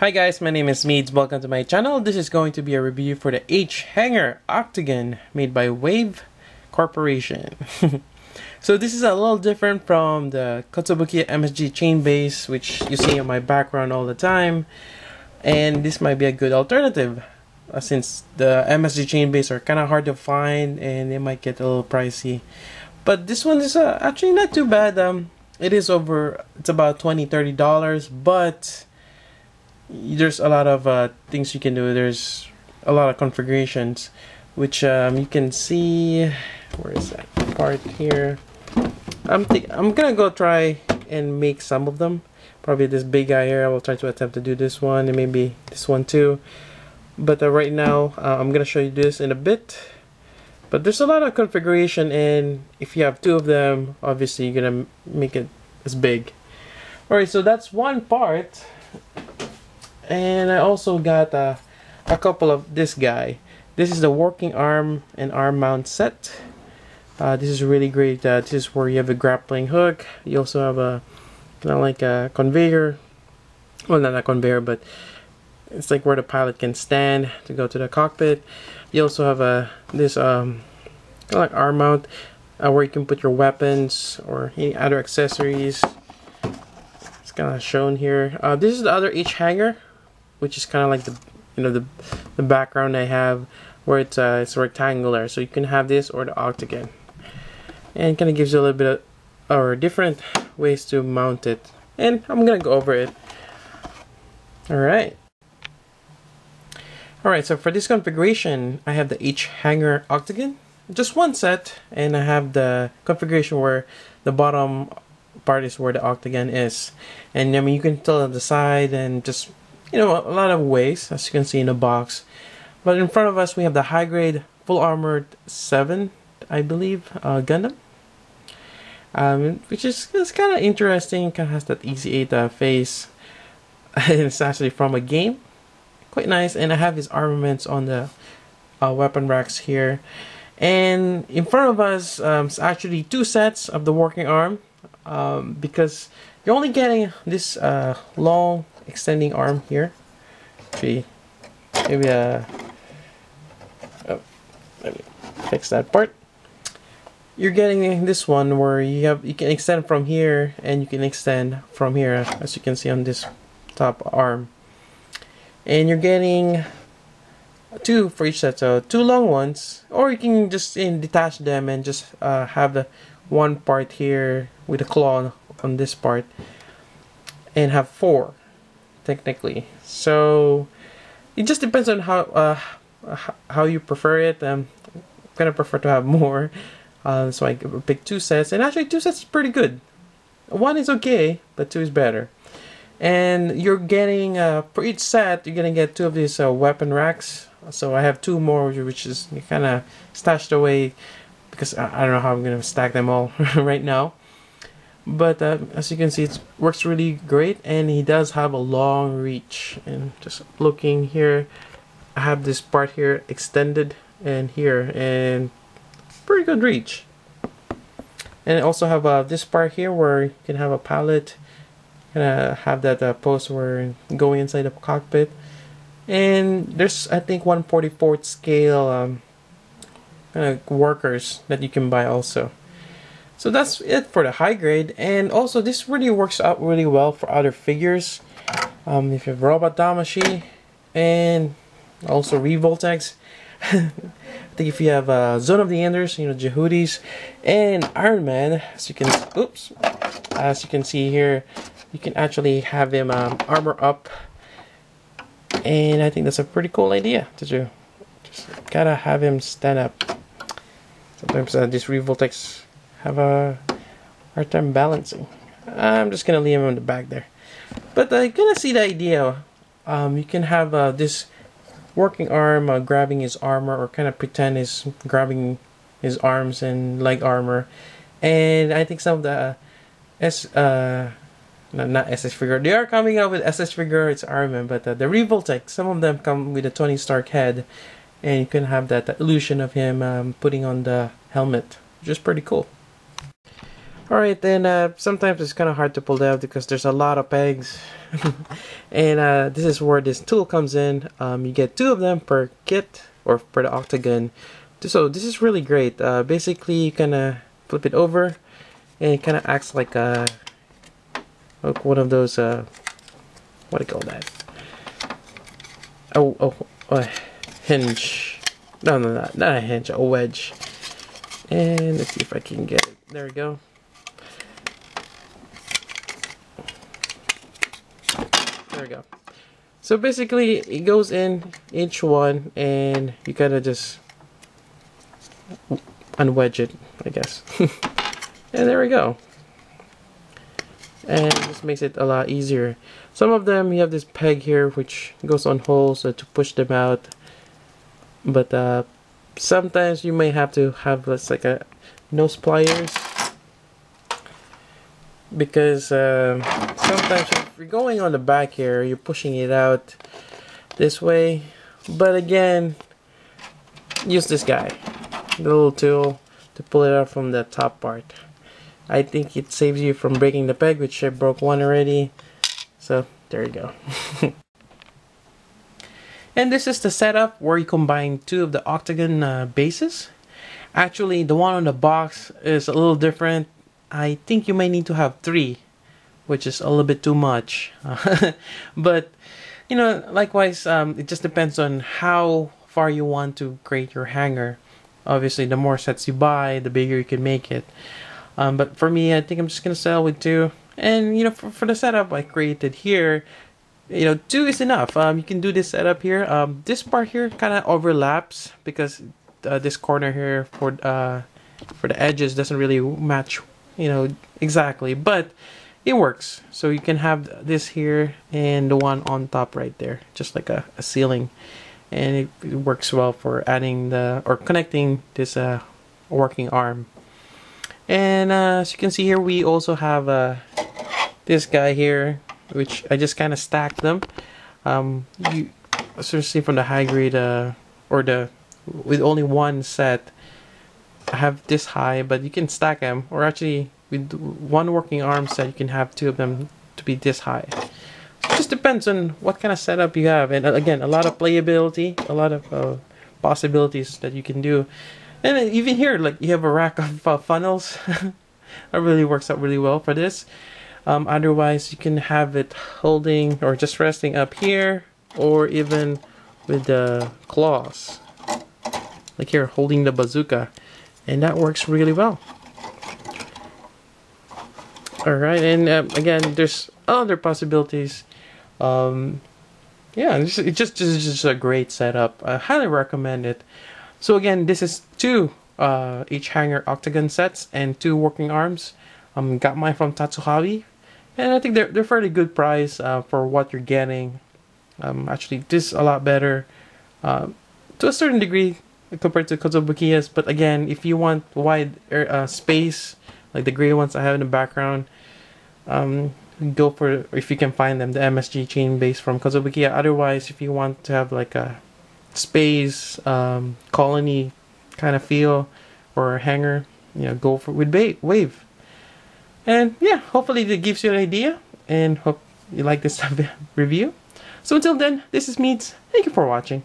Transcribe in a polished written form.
Hi guys, my name is Meads. Welcome to my channel. This is going to be a review for the H-Hanger Octagon made by Wave Corporation. So this is a little different from the Kotobukiya MSG chain base, which you see in my background all the time. And this might be a good alternative since the MSG chain base are kind of hard to find and they might get a little pricey. But this one is actually not too bad. It's about $20-$30, but there's a lot of things you can do. There's a lot of configurations, which you can see. Where is that part here? I'm gonna go try and make some of them. Probably this big guy here. I will try to attempt to do this one and maybe this one too. But right now, I'm gonna show you this in a bit. But there's a lot of configuration, and if you have two of them, obviously you're gonna make it as big. Alright, so that's one part. And I also got a couple of this guy. This is the working arm and arm mount set. This is really great. This is where you have a grappling hook. You also have a kind of like a conveyor. Well, not a conveyor, but it's like where the pilot can stand to go to the cockpit. You also have this kind of like arm mount where you can put your weapons or any other accessories. It's kind of shown here. This is the other H-Hanger, which is kind of like the background I have, where it's rectangular, so you can have this or the Octagon, and it kind of gives you a little bit of or different ways to mount it, and I'm gonna go over it. Alright, so for this configuration I have the H-Hanger Octagon, just one set, and I have the configuration where the bottom part is where the Octagon is, and I mean you can tell on the side and just a lot of ways, as you can see in the box. But in front of us we have the high grade full armored 7, I believe, Gundam, which is kind of interesting. Kind of has that Easy 8 face. It's actually from a game, quite nice. And I have his armaments on the weapon racks here. And in front of us, it's actually two sets of the working arm, because you're only getting this long extending arm here. Actually, maybe let me fix that part. You're getting this one where you can extend from here and you can extend from here, as you can see on this top arm. And you're getting two for each set, so two long ones, or you can just detach them and just have the one part here with a claw on this part, and have 4 technically. So it just depends on how you prefer it. I'm gonna prefer to have more, so I picked 2 sets, and actually 2 sets is pretty good. 1 is okay, but 2 is better. And you're getting for each set you're gonna get 2 of these weapon racks. So I have 2 more, which is kind of stashed away because I don't know how I'm gonna stack them all right now. But as you can see, it works really great, and he does have a long reach. And just looking here, I have this part here extended and here, and pretty good reach. And I also have this part here where you can have a pallet, have that post where going inside the cockpit. And there's, I think, 1/44 scale workers that you can buy also. So that's it for the high grade. And also this really works out really well for other figures. If you have robot tamashii and also Revoltex. I think if you have Zone of the Enders, Jehudis, and Iron Man, as you can see here, you can actually have him armor up. And I think that's a pretty cool idea to do. Just gotta have him stand up. Sometimes these Revoltex have a hard time balancing. I'm just gonna leave him in the back there. But you're gonna see the idea. You can have this working arm grabbing his armor, or kind of pretend he's grabbing his arms and leg armor. And I think some of the not SS figure. They are coming out with SS figure. It's Iron Man, but the Revoltex, some of them come with a Tony Stark head, and you can have that illusion of him putting on the helmet, which is pretty cool. Alright, then sometimes it's kind of hard to pull out because there's a lot of pegs. And this is where this tool comes in. You get 2 of them per kit, or per the Octagon. So this is really great. Basically, you kind of flip it over, and it kind of acts like one of those, what do you call that? A hinge. No, not a hinge, a wedge. And let's see if I can get it. There we go. There we go. So basically, it goes in each one, and you kind of just unwedge it, I guess. And there we go. And this makes it a lot easier. Some of them, you have this peg here which goes on holes to push them out. But sometimes you may have to have like a nose pliers, because sometimes if you're going on the back here, you're pushing it out this way. But again, use this guy, the little tool, to pull it out from the top part. I think it saves you from breaking the peg, which I broke one already. So there you go. And this is the setup where you combine 2 of the Octagon bases. Actually, the one on the box is a little different. I think you may need to have 3, which is a little bit too much. But, you know, likewise, it just depends on how far you want to create your hanger. Obviously, the more sets you buy, the bigger you can make it. But for me, I think I'm just gonna settle with 2. And you know, for the setup I created here, you know, 2 is enough. You can do this setup here. This part here kind of overlaps because this corner here for the edges doesn't really match, you know, exactly. But it works. So you can have this here and the one on top right there, just like a ceiling, and it works well for adding or connecting this working arm. And as you can see here, we also have this guy here, which I just kind of stacked them. You especially from the high grade with only one set, I have this high, but you can stack them, or actually with one working arm set you can have 2 of them to be this high. So it just depends on what kind of setup you have, and again, a lot of playability, a lot of possibilities that you can do. And even here, like, you have a rack of funnels. That really works out really well for this. Otherwise, you can have it holding or just resting up here, or even with the claws, like here, holding the bazooka, and that works really well. Alright, and again, there's other possibilities. Yeah, it's just a great setup. I highly recommend it. So again, this is 2 each hanger Octagon sets and 2 working arms. Got mine from Tatsuhabi, and I think they're fairly good price for what you're getting. Actually, this is a lot better to a certain degree compared to Kotobukiya's. But again, if you want wide space, like the gray ones I have in the background, go for, if you can find them, the MSG chain base from Kotobukiya. Otherwise, if you want to have like a space colony kind of feel or a hanger, you know, go for with Wave. And yeah, hopefully that gives you an idea, and hope you like this review. So until then, this is Meads. Thank you for watching.